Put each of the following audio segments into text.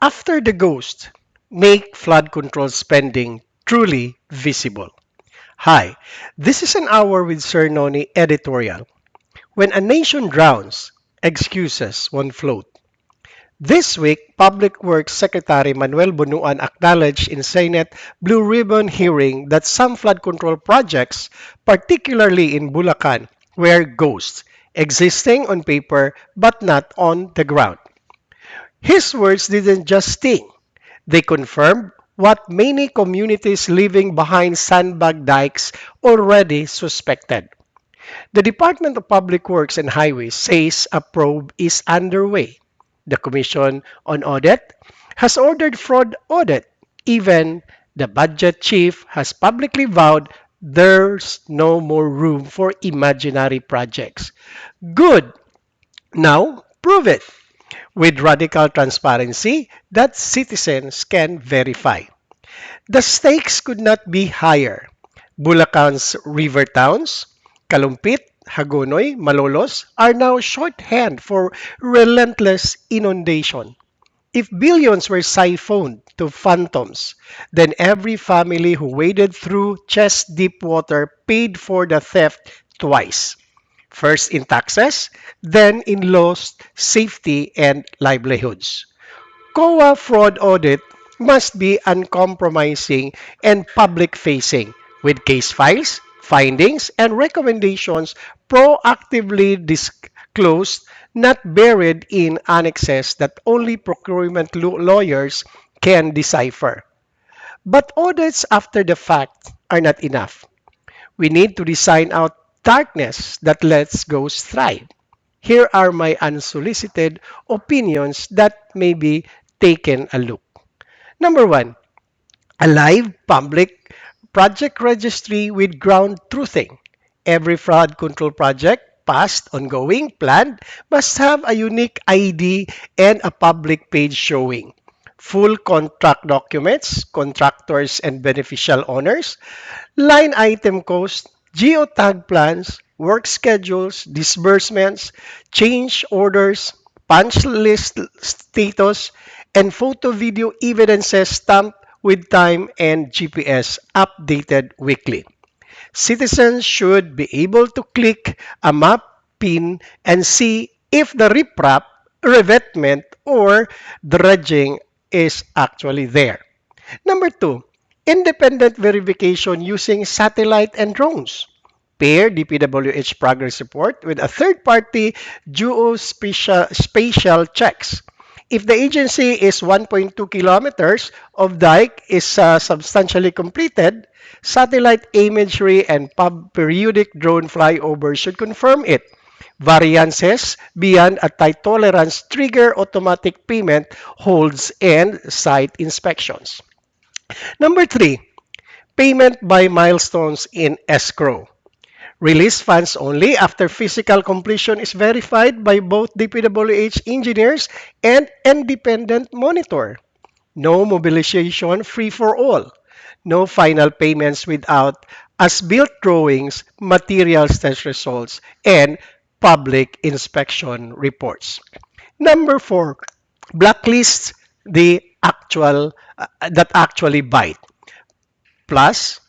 After the ghost, make flood control spending truly visible. Hi, this is an hour with Sir Noni editorial. When a nation drowns, excuses won't float. This week, Public Works Secretary Manuel Bunuan acknowledged in Senate Blue Ribbon hearing that some flood control projects, particularly in Bulacan, were ghosts, existing on paper but not on the ground. His words didn't just sting, they confirmed what many communities living behind sandbag dikes already suspected. The Department of Public Works and Highways says a probe is underway. The Commission on Audit has ordered fraud audit. Even the budget chief has publicly vowed there's no more room for imaginary projects. Good. Now, prove it with radical transparency that citizens can verify. The stakes could not be higher. Bulacan's river towns, Kalumpit, Hagonoy, Malolos, are now shorthand for relentless inundation. If billions were siphoned to phantoms, then every family who waded through chest deep water paid for the theft twice. First in taxes, then in lost safety and livelihoods. COA fraud audit must be uncompromising and public facing, with case files, findings, and recommendations proactively disclosed, not buried in annexes that only procurement lawyers can decipher. But audits after the fact are not enough. We need to design out darkness that lets ghosts thrive. Here are my unsolicited opinions that may be taken a look. Number one, a live public project registry with ground truthing. Every fraud control project, past, ongoing, planned, must have a unique ID and a public page showing full contract documents, contractors and beneficial owners, line item cost, geotag plans, work schedules, disbursements, change orders, punch list status, and photo video evidences stamped with time and GPS updated weekly. Citizens should be able to click a map pin and see if the riprap, revetment, or dredging is actually there. Number two, independent verification using satellite and drones. Pair DPWH progress report with a third-party geospatial checks. If the agency is 1.2 kilometers of dike is substantially completed, satellite imagery and periodic drone flyover should confirm it. Variances beyond a tight tolerance trigger automatic payment holds and site inspections. Number three, payment by milestones in escrow. Release funds only after physical completion is verified by both DPWH engineers and independent monitor. No mobilization free for all. No final payments without as-built drawings, materials test results, and public inspection reports. Number four, blacklist the actual that actually bite. Plus,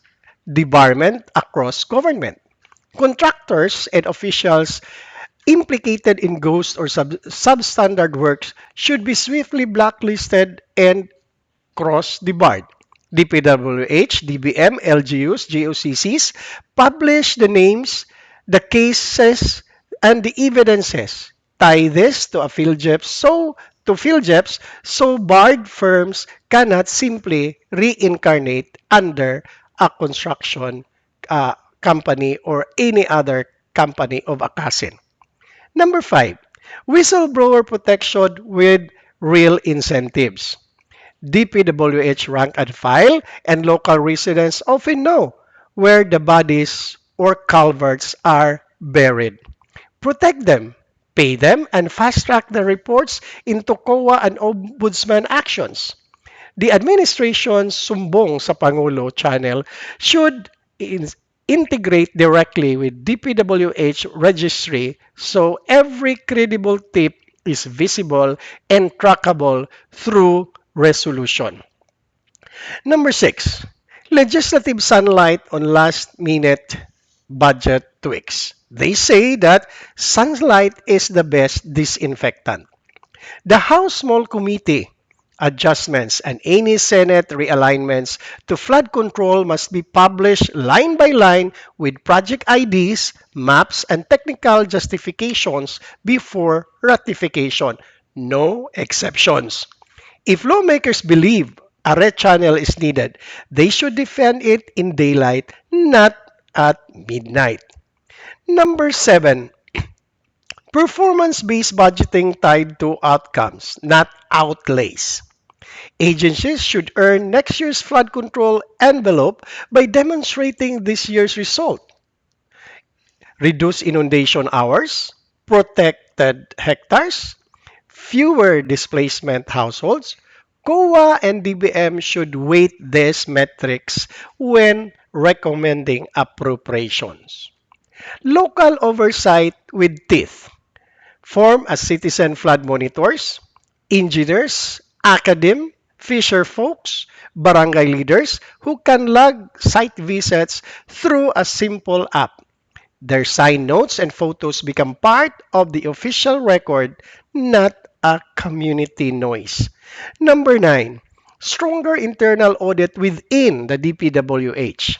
debarment across government. Contractors and officials implicated in ghost or substandard works should be swiftly blacklisted and cross-debarred. DPWH, DBM, LGUs, GOCCs publish the names, the cases, and the evidences. Tie this to a field jobs so barred firms cannot simply reincarnate under a construction uh, company or any other company of a cousin. Number five, whistleblower protection with real incentives. DPWH rank and file and local residents often know where the bodies or culverts are buried. Protect them, pay them, and fast track the reports into COA and Ombudsman actions. The administration's Sumbong sa Pangulo channel should integrate directly with DPWH registry so every credible tip is visible and trackable through resolution. Number six, legislative sunlight on last minute budget tweaks. They say that sunlight is the best disinfectant. The House Small Committee adjustments and any Senate realignments to flood control must be published line by line with project IDs, maps, and technical justifications before ratification. No exceptions. If lawmakers believe a red channel is needed, they should defend it in daylight, not at midnight. Number seven, performance-based budgeting tied to outcomes, not outlays. Agencies should earn next year's flood control envelope by demonstrating this year's result. Reduce inundation hours, protected hectares, fewer displacement households. COA and DBM should weight these metrics when recommending appropriations. Local oversight with teeth. Form as citizen flood monitors, engineers, academe, fisher folks, barangay leaders who can log site visits through a simple app. Their sign notes and photos become part of the official record, not a community noise. Number nine, stronger internal audit within the DPWH.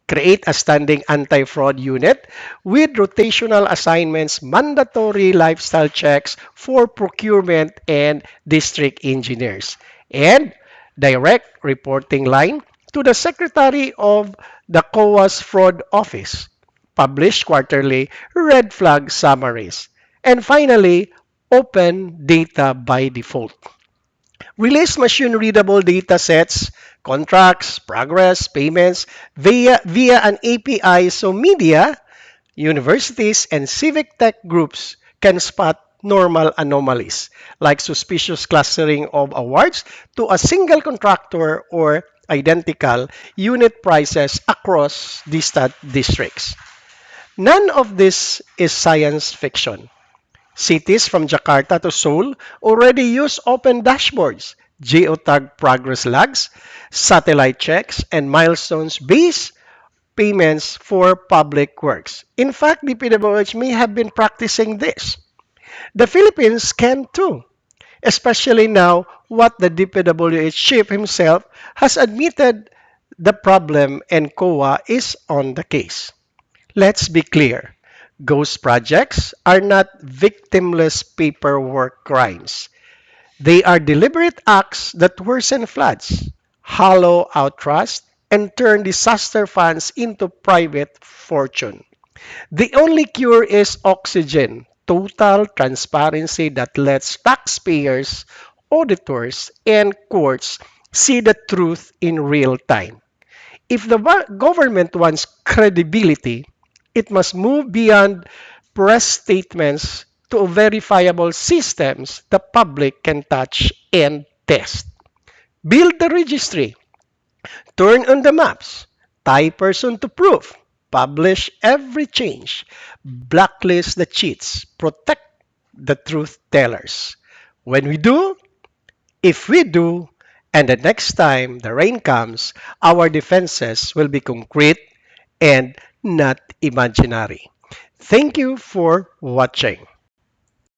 Create a standing anti-fraud unit with rotational assignments, mandatory lifestyle checks for procurement and district engineers, and direct reporting line to the Secretary of the COA's Fraud Office. Publish quarterly red flag summaries. And finally, open data by default. Release machine-readable data sets, contracts, progress, payments via an API so media, universities, and civic tech groups can spot normal anomalies like suspicious clustering of awards to a single contractor or identical unit prices across distant districts. None of this is science fiction. Cities from Jakarta to Seoul already use open dashboards, geotag progress logs, satellite checks, and milestones-based payments for public works. In fact, DPWH may have been practicing this. The Philippines can too, especially now what the DPWH chief himself has admitted the problem and COA is on the case. Let's be clear. Ghost projects are not victimless paperwork crimes. They are deliberate acts that worsen floods, hollow out trust, and turn disaster funds into private fortune. The only cure is oxygen, total transparency that lets taxpayers, auditors, and courts see the truth in real time. If the government wants credibility, it must move beyond press statements to verifiable systems the public can touch and test. Build the registry, turn on the maps, tie person to proof, publish every change, blacklist the cheats, protect the truth tellers. When we do, if we do, and the next time the rain comes, our defenses will be concrete and not imaginary. Thank you for watching.